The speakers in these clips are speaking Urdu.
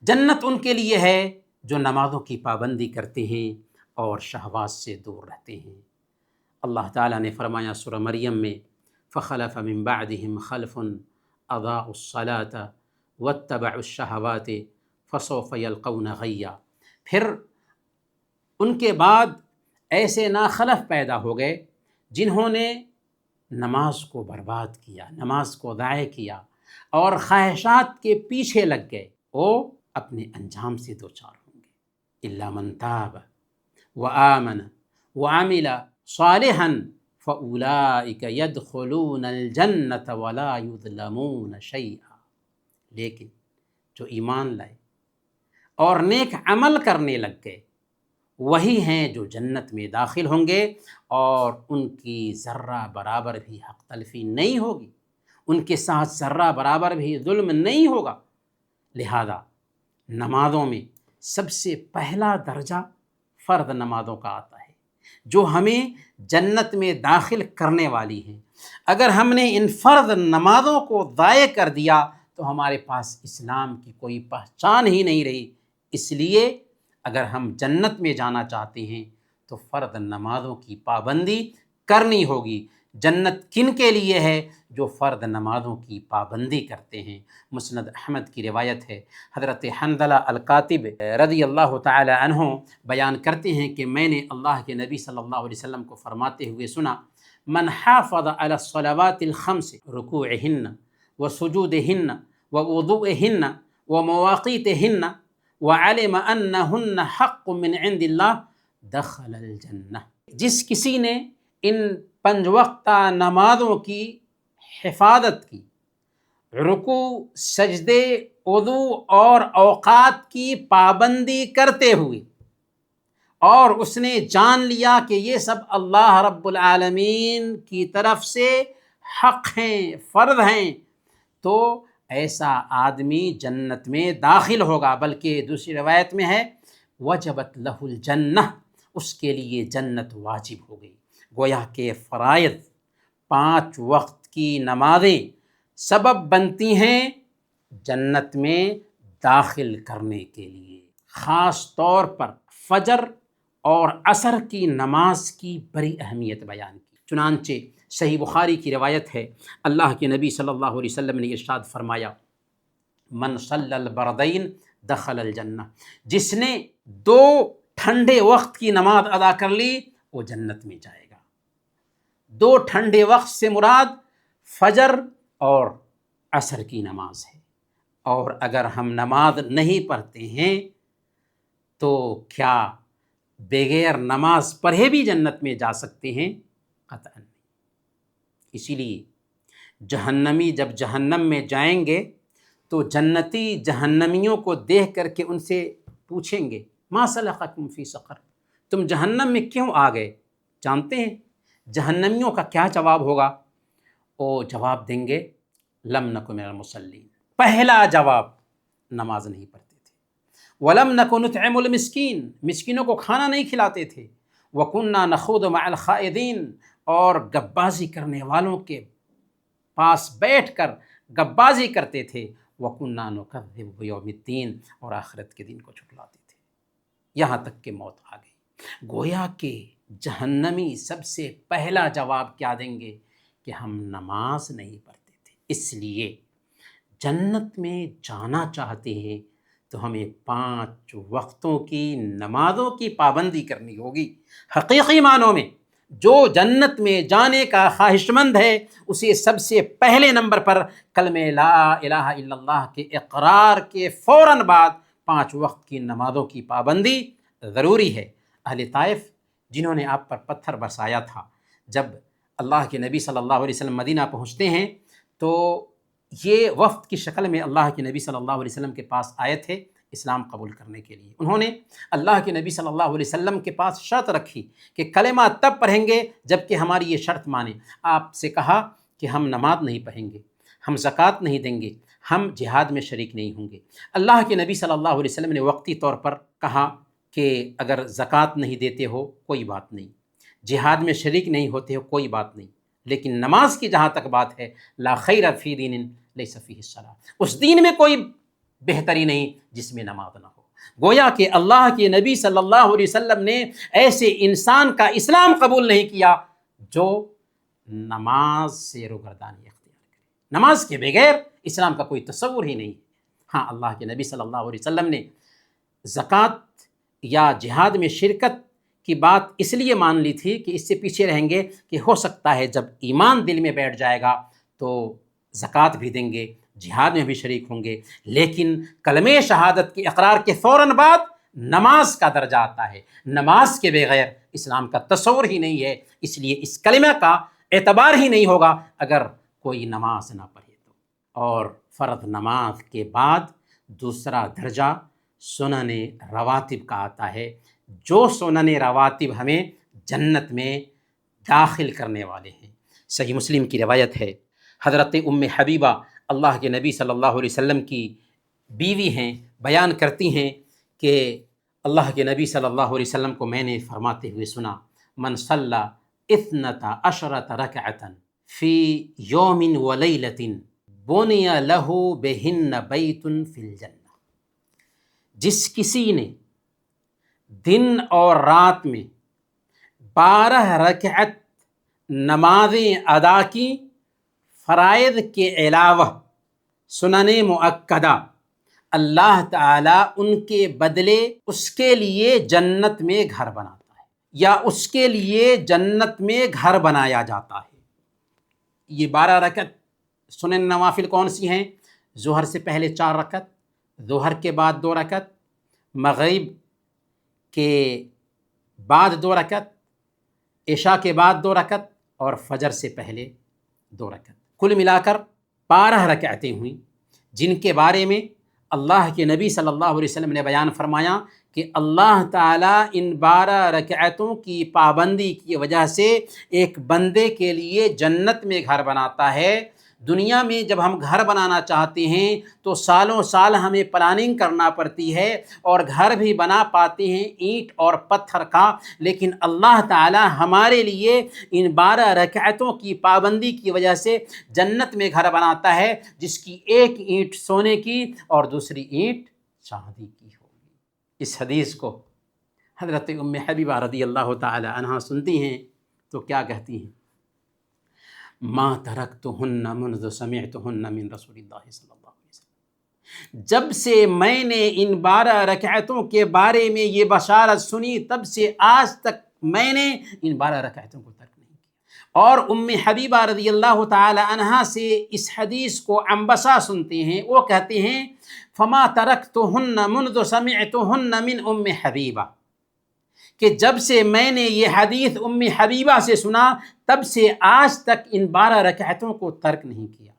جنت ان کے لیے ہے جو نمازوں کی پابندی کرتے ہیں اور شہوات سے دور رہتے ہیں۔ اللہ تعالیٰ نے فرمایا سورہ مریم میں، فخلف من بعدهم خلف اضاعوا الصلاة واتبعوا الشہوات فسوف یلقون غیا، پھر ان کے بعد ایسے ناخلف پیدا ہو گئے جنہوں نے نماز کو برباد کیا، نماز کو ضائع کیا اور خواہشات کے پیچھے لگ گئے، وہ اپنے انجام سے دوچار ہوں گے۔ الا من تاب وآمن وعمل صالحا فاولئک یدخلون الجنۃ ولا یظلمون شیئا، لیکن جو ایمان لائے اور نیک عمل کرنے لگ گئے وہی ہیں جو جنت میں داخل ہوں گے، اور ان کی ذرہ برابر بھی حق تلفی نہیں ہوگی، ان کے ساتھ ذرہ برابر بھی ظلم نہیں ہوگا۔ لہذا نمازوں میں سب سے پہلا درجہ فرض نمازوں کا آتا ہے جو ہمیں جنت میں داخل کرنے والی ہیں۔ اگر ہم نے ان فرض نمازوں کو ضائع کر دیا تو ہمارے پاس اسلام کی کوئی پہچان ہی نہیں رہی۔ اس لیے اگر ہم جنت میں جانا چاہتے ہیں تو فرض نمازوں کی پابندی کرنی ہوگی۔ جنت کن کے لیے ہے؟ جو فرض نمازوں کی پابندی کرتے ہیں۔ مسند احمد کی روایت ہے، حضرت حنظلہ الکاتب رضی اللہ تعالی عنہ بیان کرتے ہیں کہ میں نے اللہ کے نبی صلی اللہ علیہ وسلم کو فرماتے ہوئے سنا، من حافظ علی الصلوات الخمس رکوعہن وسجودہن ووضوئہن ومواقیتہن وعلم انہن حق من عند اللہ دخل الجنہ۔ جس کسی نے ان 5 وقتہ نمازوں کی حفاظت کی، رکوع، سجدے، وضو اور اوقات کی پابندی کرتے ہوئے، اور اس نے جان لیا کہ یہ سب اللہ رب العالمین کی طرف سے حق ہیں، فرض ہیں، تو ایسا آدمی جنت میں داخل ہوگا۔ بلکہ دوسری روایت میں ہے وجبت لہ الجنہ، اس کے لیے جنت واجب ہو گئی۔ گویا کہ فرائض 5 وقت کی نمازیں سبب بنتی ہیں جنت میں داخل کرنے کے لیے۔ خاص طور پر فجر اور عصر کی نماز کی بڑی اہمیت بیان کی۔ چنانچہ صحیح بخاری کی روایت ہے، اللہ کے نبی صلی اللہ علیہ وسلم نے ارشاد فرمایا، من صلی البردین دخل الجنہ، جس نے 2 ٹھنڈے وقت کی نماز ادا کر لی وہ جنت میں جائے گا۔ 2 ٹھنڈے وقت سے مراد فجر اور عصر کی نماز ہے۔ اور اگر ہم نماز نہیں پڑھتے ہیں تو کیا بغیر نماز پڑھے بھی جنت میں جا سکتے ہیں؟ قطعاً نہیں۔ اسی لیے جہنمی جب جہنم میں جائیں گے تو جنتی جہنمیوں کو دیکھ کر کے ان سے پوچھیں گے، ما سلککم فی سقر، تم جہنم میں کیوں آ گئے؟ جانتے ہیں جہنمیوں کا کیا جواب ہوگا؟ وہ جواب دیں گے، لم نک من المصلین۔ پہلا جواب، نماز نہیں پڑھتے تھے۔ ولم نک نطعم المسکین، مسکینوں کو کھانا نہیں کھلاتے تھے۔ وکننا نخوض مع الخائضین، اور گپبازی کرنے والوں کے پاس بیٹھ کر گپبازی کرتے تھے۔ وکننا نکذب بیوم الدین، اور آخرت کے دن کو جھٹلاتے تھے، یہاں تک کہ موت آ گئی۔ گویا کہ جہنمی سب سے پہلا جواب کیا دیں گے کہ ہم نماز نہیں پڑھتے تھے۔ اس لیے جنت میں جانا چاہتے ہیں تو ہمیں 5 وقتوں کی نمازوں کی پابندی کرنی ہوگی۔ حقیقی معنوں میں جو جنت میں جانے کا خواہش مند ہے اسے سب سے پہلے نمبر پر کلمہ لا الہ الا اللہ کے اقرار کے فوراً بعد 5 وقت کی نمازوں کی پابندی ضروری ہے۔ اہل طائف جنہوں نے آپ پر پتھر برسایا تھا، جب اللہ کے نبی صلی اللہ علیہ وسلم مدینہ پہنچتے ہیں تو یہ وفد کی شکل میں اللہ کے نبی صلی اللہ علیہ وسلم کے پاس آئے تھے اسلام قبول کرنے کے لیے۔ انہوں نے اللہ کے نبی صلی اللہ علیہ وسلم کے پاس شرط رکھی کہ کلمہ تب پڑھیں گے جب کہ ہماری یہ شرط مانیں۔ آپ سے کہا کہ ہم نماز نہیں پڑھیں گے، ہم زکوٰۃ نہیں دیں گے، ہم جہاد میں شریک نہیں ہوں گے۔ اللہ کے نبی صلی اللہ علیہ وسلم نے وقتی طور پر کہا کہ اگر زکوٰۃ نہیں دیتے ہو کوئی بات نہیں، جہاد میں شریک نہیں ہوتے ہو کوئی بات نہیں، لیکن نماز کی جہاں تک بات ہے، لا خیر فی دین لیس فیہ الصلاۃ، اس دین میں کوئی بہتری نہیں جس میں نماز نہ ہو۔ گویا کہ اللہ کے نبی صلی اللہ علیہ وسلم نے ایسے انسان کا اسلام قبول نہیں کیا جو نماز سے روگردانی اختیار کرے۔ نماز کے بغیر اسلام کا کوئی تصور ہی نہیں ہے۔ ہاں، اللہ کے نبی صلی اللہ علیہ وسلم نے زکوٰۃ یا جہاد میں شرکت کی بات اس لیے مان لی تھی کہ اس سے پیچھے رہیں گے کہ ہو سکتا ہے جب ایمان دل میں بیٹھ جائے گا تو زکوٰۃ بھی دیں گے، جہاد میں بھی شریک ہوں گے، لیکن کلمہ شہادت کے اقرار کے فوراً بعد نماز کا درجہ آتا ہے۔ نماز کے بغیر اسلام کا تصور ہی نہیں ہے، اس لیے اس کلمہ کا اعتبار ہی نہیں ہوگا اگر کوئی نماز نہ پڑھے تو۔ اور فرض نماز کے بعد دوسرا درجہ سنن رواتب کا آتا ہے، جو سنن رواتب ہمیں جنت میں داخل کرنے والے ہیں۔ صحیح مسلم کی روایت ہے، حضرت ام حبیبہ اللہ کے نبی صلی اللہ علیہ وسلم کی بیوی ہیں، بیان کرتی ہیں کہ اللہ کے نبی صلی اللہ علیہ وسلم کو میں نے فرماتے ہوئے سنا، من صلی 12 رکعۃ فی یوم ولیلۃ بنی لہ بہن بیت فی الجنہ، جس کسی نے دن اور رات میں 12 رکعت نمازیں ادا کی، فرائض کے علاوہ سنن مؤکدہ، اللہ تعالیٰ ان کے بدلے اس کے لیے جنت میں گھر بناتا ہے، یا اس کے لیے جنت میں گھر بنایا جاتا ہے۔ یہ 12 رکعت سنن نوافل کون سی ہیں؟ ظہر سے پہلے 4 رکعت، ظہر کے بعد 2 رکعت، مغرب کے بعد 2 رکعت، عشاء کے بعد 2 رکعت، اور فجر سے پہلے 2 رکعت۔ کل ملا کر 12 رکعتیں ہوئیں، جن کے بارے میں اللہ کے نبی صلی اللہ علیہ وسلم نے بیان فرمایا کہ اللہ تعالیٰ ان 12 رکعتوں کی پابندی کی وجہ سے ایک بندے کے لیے جنت میں گھر بناتا ہے۔ دنیا میں جب ہم گھر بنانا چاہتے ہیں تو سالوں سال ہمیں پلاننگ کرنا پڑتی ہے اور گھر بھی بنا پاتے ہیں اینٹ اور پتھر کا، لیکن اللہ تعالی ہمارے لیے ان 12 رکعتوں کی پابندی کی وجہ سے جنت میں گھر بناتا ہے، جس کی ایک اینٹ سونے کی اور دوسری اینٹ چاندی کی ہوگی۔ اس حدیث کو حضرت ام حبیبہ رضی اللہ تعالی عنہا سنتی ہیں تو کیا کہتی ہیں؟ ما ترکتہن منذ سمعتہن من رسول اللہ صلی اللہ علیہ وسلم، جب سے میں نے ان 12 رکعتوں کے بارے میں یہ بشارت سنی تب سے آج تک میں نے ان 12 رکعتوں کو ترک نہیں کیا۔ اور ام حبیبہ رضی اللہ تعالی عنہا سے اس حدیث کو عنبسہ سنتے ہیں، وہ کہتے ہیں فما ترکتہن منذ سمعتہن من ام حبیبہ، کہ جب سے میں نے یہ حدیث ام حبیبہ سے سنا تب سے آج تک ان 12 رکعتوں کو ترک نہیں کیا۔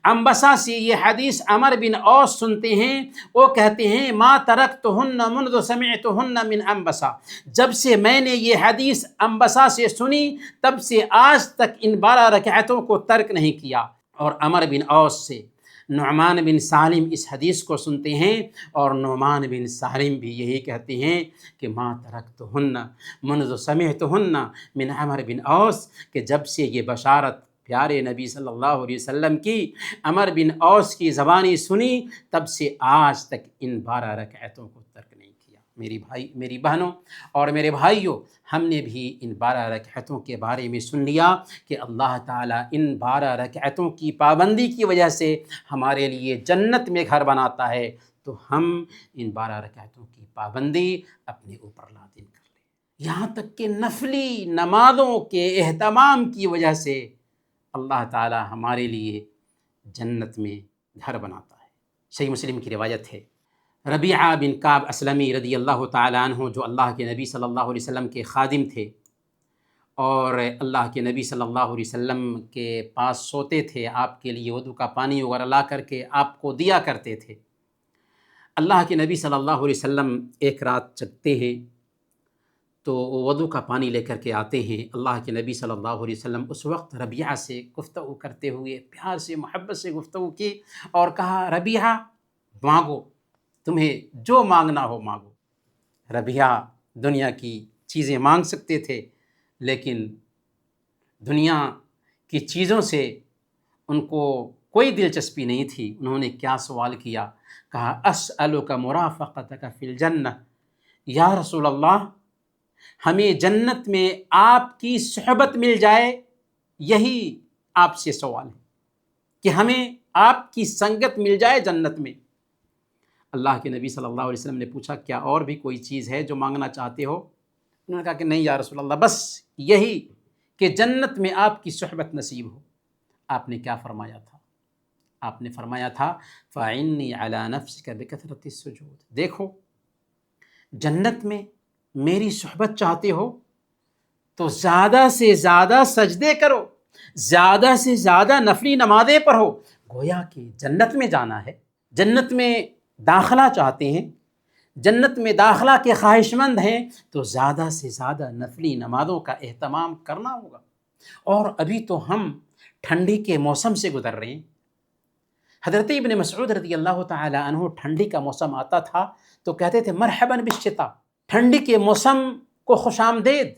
عنبسہ سے یہ حدیث عمر بن اوس سنتے ہیں، وہ کہتے ہیں ما ترکتہن منذ سمعتہن من عنبسہ، جب سے میں نے یہ حدیث عنبسہ سے سنی تب سے آج تک ان 12 رکعتوں کو ترک نہیں کیا۔ اور عمر بن اوس سے نعمان بن سالم اس حدیث کو سنتے ہیں، اور نعمان بن سالم بھی یہی کہتے ہیں کہ ما ترکتہن منذ سمعتہن من عمر بن اوس، کہ جب سے یہ بشارت پیارے نبی صلی اللہ علیہ وسلم کی عمر بن اوس کی زبانی سنی تب سے آج تک ان 12 رکعتوں کو ترک نہیں کیا۔ میری بھائی، میری بہنوں اور میرے بھائیوں، ہم نے بھی ان 12 رکعتوں کے بارے میں سن لیا کہ اللہ تعالیٰ ان 12 رکعتوں کی پابندی کی وجہ سے ہمارے لیے جنت میں گھر بناتا ہے، تو ہم ان 12 رکعتوں کی پابندی اپنے اوپر لازم کر لیں۔ یہاں تک کہ نفلی نمازوں کے اہتمام کی وجہ سے اللہ تعالیٰ ہمارے لیے جنت میں گھر بناتا ہے۔ صحیح مسلم کی روایت ہے، ربیعہ بن کعب اسلمی رضی اللہ تعالیٰ عنہ، جو اللہ کے نبی صلی اللہ علیہ وسلم کے خادم تھے اور اللہ کے نبی صلی اللہ علیہ وسلم کے پاس سوتے تھے، آپ کے لیے وضو کا پانی وغیرہ لا کر کے آپ کو دیا کرتے تھے۔ اللہ کے نبی صلی اللہ علیہ وسلم ایک رات جگتے ہیں تو وہ وضو کا پانی لے کر کے آتے ہیں۔ اللہ کے نبی صلی اللہ علیہ وسلم اس وقت ربیعہ سے گفتگو کرتے ہوئے پیار سے محبت سے گفتگو کی اور کہا ربیعہ مانگو، تمہیں جو مانگنا ہو مانگو۔ ربیعہ دنیا کی چیزیں مانگ سکتے تھے، لیکن دنیا کی چیزوں سے ان کو کوئی دلچسپی نہیں تھی۔ انہوں نے کیا سوال کیا؟ کہا اسألک مرافقتک فی الجنہ، یا رسول اللہ ہمیں جنت میں آپ کی صحبت مل جائے، یہی آپ سے سوال ہے کہ ہمیں آپ کی سنگت مل جائے جنت میں۔ اللہ کے نبی صلی اللہ علیہ وسلم نے پوچھا کیا اور بھی کوئی چیز ہے جو مانگنا چاہتے ہو؟ انہوں نے کہا کہ نہیں یا رسول اللہ، بس یہی کہ جنت میں آپ کی صحبت نصیب ہو۔ آپ نے کیا فرمایا تھا؟ آپ نے فرمایا تھا فَعِنِّي عَلَى نَفْسِكَ بِكَثْرَةِ السُّجُودِ، دیکھو جنت میں میری صحبت چاہتے ہو تو زیادہ سے زیادہ سجدے کرو، زیادہ سے زیادہ نفلی نمازیں پڑھو۔ گویا کہ جنت میں جانا ہے، جنت میں داخلہ چاہتے ہیں، جنت میں داخلہ کے خواہش مند ہیں تو زیادہ سے زیادہ نفلی نمازوں کا اہتمام کرنا ہوگا۔ اور ابھی تو ہم ٹھنڈی کے موسم سے گزر رہے ہیں۔ حضرت ابن مسعود رضی اللہ تعالی عنہ ٹھنڈی کا موسم آتا تھا تو کہتے تھے مرحباً بالشتاء، ٹھنڈی کے موسم کو خوش آمدید،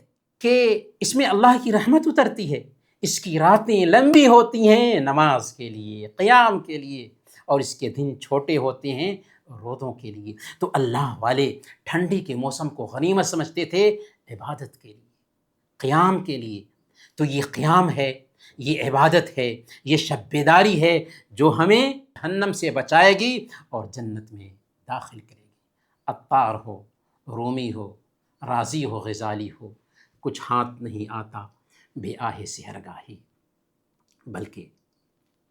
کہ اس میں اللہ کی رحمت اترتی ہے، اس کی راتیں لمبی ہوتی ہیں نماز کے لیے، قیام کے لیے، اور اس کے دن چھوٹے ہوتے ہیں روزوں کے لیے۔ تو اللہ والے ٹھنڈی کے موسم کو غنیمت سمجھتے تھے عبادت کے لیے، قیام کے لیے۔ تو یہ قیام ہے، یہ عبادت ہے، یہ شب بیداری ہے جو ہمیں جہنم سے بچائے گی اور جنت میں داخل کرے گی۔ عطار ہو، رومی ہو، رازی ہو، غزالی ہو، کچھ ہاتھ نہیں آتا بے آہ سحرگاہی، بلکہ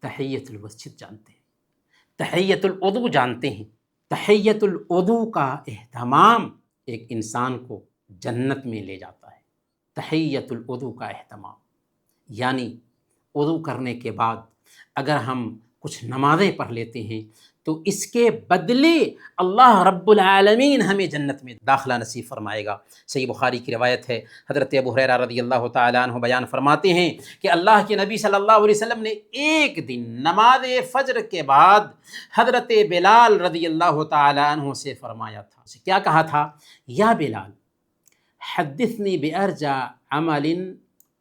تحیت المسجد جانتے ہیں، تحیت الوضو جانتے ہیں۔ تحیت الوضو کا اہتمام ایک انسان کو جنت میں لے جاتا ہے۔ تحیت الوضو کا اہتمام یعنی وضو کرنے کے بعد اگر ہم کچھ نمازیں پڑھ لیتے ہیں تو اس کے بدلے اللہ رب العالمین ہمیں جنت میں داخلہ نصیب فرمائے گا۔ صحیح بخاری کی روایت ہے، حضرت ابو ہریرہ رضی اللہ تعالیٰ عنہ بیان فرماتے ہیں کہ اللہ کے نبی صلی اللہ علیہ وسلم نے ایک دن نماز فجر کے بعد حضرت بلال رضی اللہ تعالیٰ عنہ سے فرمایا تھا، اسے کیا کہا تھا؟ یا بلال حدثنی بارجع عمل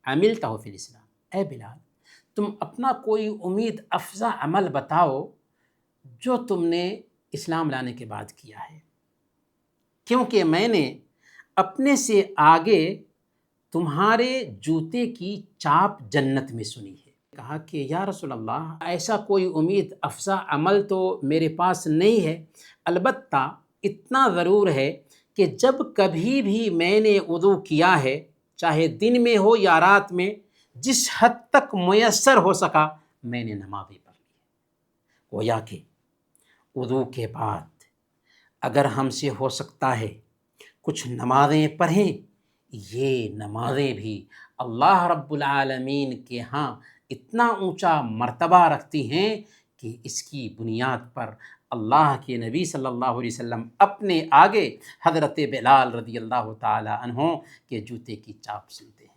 عملتہ فی الاسلام، اے بلال تم اپنا کوئی امید افزا عمل بتاؤ جو تم نے اسلام لانے کے بعد کیا ہے، کیونکہ میں نے اپنے سے آگے تمہارے جوتے کی چاپ جنت میں سنی ہے۔ کہا کہ یا رسول اللہ ایسا کوئی امید افزا عمل تو میرے پاس نہیں ہے، البتہ اتنا ضرور ہے کہ جب کبھی بھی میں نے وضو کیا ہے، چاہے دن میں ہو یا رات میں، جس حد تک میسر ہو سکا میں نے نمازیں پڑھ لی ہے۔ گویا کہ وضو کے بعد اگر ہم سے ہو سکتا ہے کچھ نمازیں پڑھیں، یہ نمازیں بھی اللہ رب العالمین کے ہاں اتنا اونچا مرتبہ رکھتی ہیں کہ اس کی بنیاد پر اللہ کے نبی صلی اللہ علیہ وسلم اپنے آگے حضرت بلال رضی اللہ تعالی عنہ کے جوتے کی چاپ سنتے ہیں۔